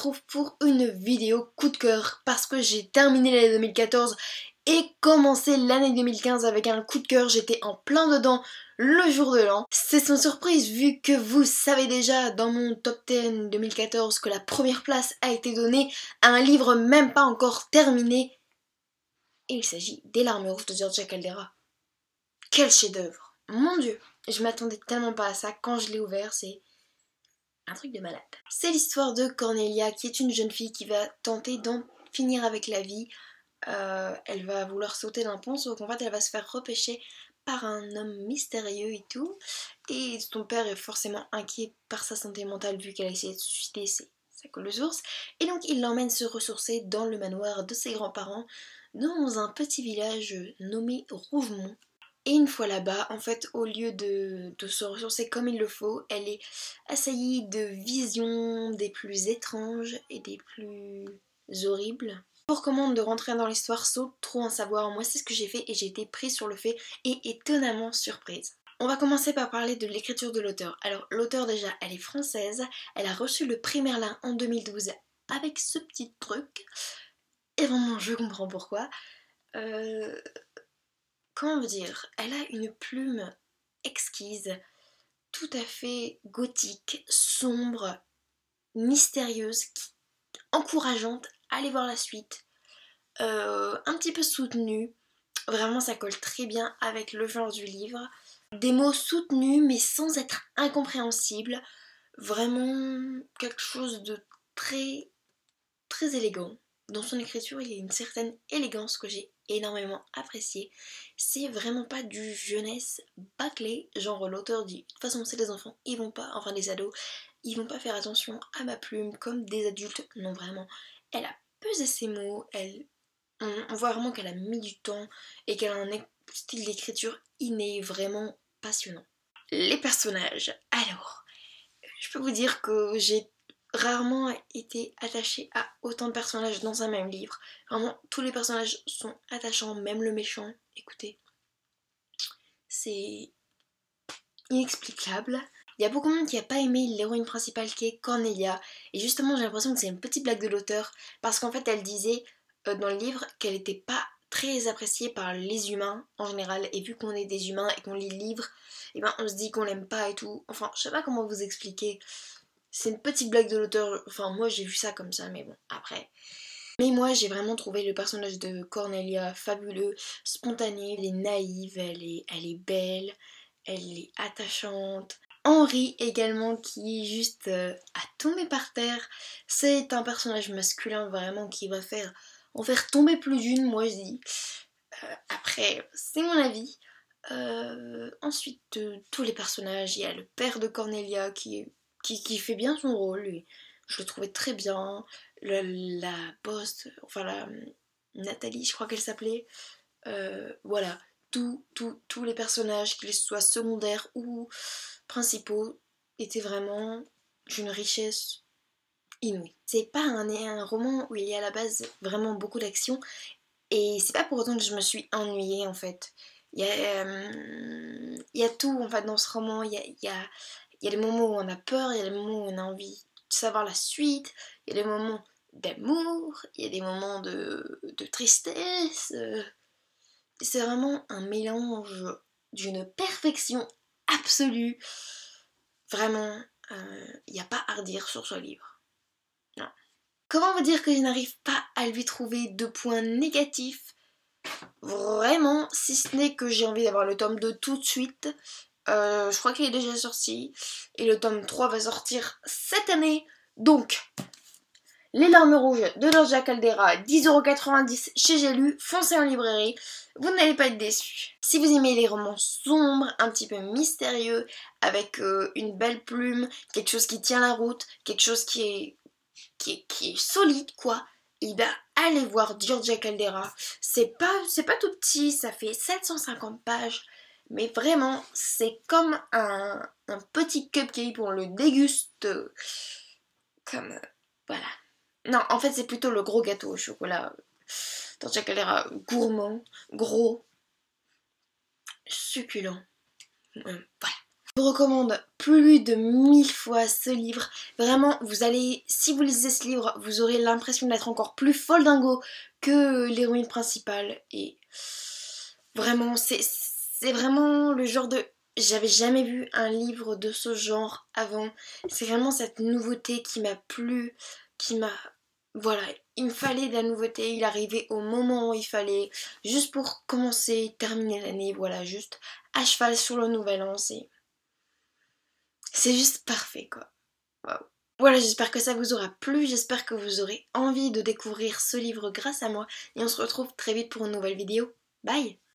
retrouve pour une vidéo coup de cœur parce que j'ai terminé l'année 2014 et commencé l'année 2015 avec un coup de cœur. J'étais en plein dedans le jour de l'an. C'est sans surprise vu que vous savez déjà dans mon top 10 2014 que la première place a été donnée à un livre même pas encore terminé. Et il s'agit des Larmes rouges de Giorgia Caldera. Quel chef-d'œuvre! Mon Dieu, je m'attendais tellement pas à ça. Quand je l'ai ouvert, c'est un truc de malade. C'est l'histoire de Cornelia qui est une jeune fille qui va tenter d'en finir avec la vie. Elle va vouloir sauter d'un pont, sauf qu'en fait elle va se faire repêcher par un homme mystérieux et tout. Et son père est forcément inquiet par sa santé mentale vu qu'elle a essayé de se suicider, c'est sa coule de source. Et donc il l'emmène se ressourcer dans le manoir de ses grands-parents dans un petit village nommé Rougemont. Et une fois là-bas, en fait, au lieu de se ressourcer comme il le faut, elle est assaillie de visions des plus étranges et des plus horribles. Je vous recommande de rentrer dans l'histoire sans trop en savoir. Moi, c'est ce que j'ai fait et j'ai été prise sur le fait et étonnamment surprise. On va commencer par parler de l'écriture de l'auteur. Alors, l'auteur déjà, elle est française. Elle a reçu le prix Merlin en 2012 avec ce petit truc. Et vraiment, je comprends pourquoi. Comment vous dire, elle a une plume exquise, tout à fait gothique, sombre, mystérieuse, encourageante. Allez voir la suite. Un petit peu soutenue. Vraiment, ça colle très bien avec le genre du livre. Des mots soutenus, mais sans être incompréhensibles. Vraiment quelque chose de très, très élégant. Dans son écriture, il y a une certaine élégance que j'ai énormément appréciée. C'est vraiment pas du jeunesse bâclé, genre l'auteur dit de toute façon c'est des enfants, ils vont pas, enfin des ados, ils vont pas faire attention à ma plume comme des adultes. Non, vraiment, elle a pesé ses mots, on voit vraiment qu'elle a mis du temps et qu'elle a un style d'écriture inné, vraiment passionnant. Les personnages, alors, je peux vous dire que j'ai rarement été attachée à autant de personnages dans un même livre. Vraiment, tous les personnages sont attachants, même le méchant. Écoutez, c'est inexplicable. Il y a beaucoup de monde qui n'a pas aimé l'héroïne principale qui est Cornelia. Et justement, j'ai l'impression que c'est une petite blague de l'auteur. Parce qu'en fait, elle disait dans le livre qu'elle n'était pas très appréciée par les humains en général. Et vu qu'on est des humains et qu'on lit le livre, et ben on se dit qu'on l'aime pas et tout. Enfin, je sais pas comment vous expliquer. C'est une petite blague de l'auteur, enfin moi j'ai vu ça comme ça, mais bon, après. Mais moi j'ai vraiment trouvé le personnage de Cornelia fabuleux, spontané, elle est naïve, elle est belle, elle est attachante. Henri également qui est juste à tomber par terre, c'est un personnage masculin vraiment qui va en faire tomber plus d'une, moi je dis. Après, c'est mon avis. Ensuite, tous les personnages, il y a le père de Cornelia qui fait bien son rôle, et je le trouvais très bien. La boss, enfin la Nathalie, je crois qu'elle s'appelait. Voilà, tous les personnages, qu'ils soient secondaires ou principaux, étaient vraiment d'une richesse inouïe. C'est pas un roman où il y a à la base vraiment beaucoup d'action, et c'est pas pour autant que je me suis ennuyée en fait. Il y a tout en fait dans ce roman. Il y a des moments où on a peur, il y a des moments où on a envie de savoir la suite, il y a des moments d'amour, il y a des moments de tristesse. C'est vraiment un mélange d'une perfection absolue. Vraiment, il n'y a pas à redire sur ce livre. Non. Comment vous dire que je n'arrive pas à lui trouver de points négatifs? Vraiment, si ce n'est que j'ai envie d'avoir le tome 2 tout de suite. Je crois qu'il est déjà sorti. Et le tome 3 va sortir cette année. Donc, Les Larmes rouges de Giorgia Caldera, 10,90€ chez J'ai lu, foncez en librairie. Vous n'allez pas être déçus. Si vous aimez les romans sombres, un petit peu mystérieux, avec une belle plume, quelque chose qui tient la route, quelque chose qui est solide quoi, et ben allez voir Giorgia Caldera. C'est pas tout petit, ça fait 750 pages, mais vraiment c'est comme un petit cupcake, on le déguste comme voilà. Non, en fait c'est plutôt le gros gâteau au chocolat. Giorgia Caldera, gourmand, gros, succulent. Voilà. Je vous recommande plus de 1000 fois ce livre. Vraiment, vous allez, si vous lisez ce livre, vous aurez l'impression d'être encore plus folle dingo que l'héroïne principale. Et vraiment, c'est vraiment le genre de... J'avais jamais vu un livre de ce genre avant. C'est vraiment cette nouveauté qui m'a plu, qui m'a... Voilà, il me fallait de la nouveauté, il arrivait au moment où il fallait, juste pour commencer, terminer l'année, voilà, juste à cheval sur le nouvel an, c'est juste parfait quoi. Waouh. Voilà, j'espère que ça vous aura plu, j'espère que vous aurez envie de découvrir ce livre grâce à moi, et on se retrouve très vite pour une nouvelle vidéo. Bye!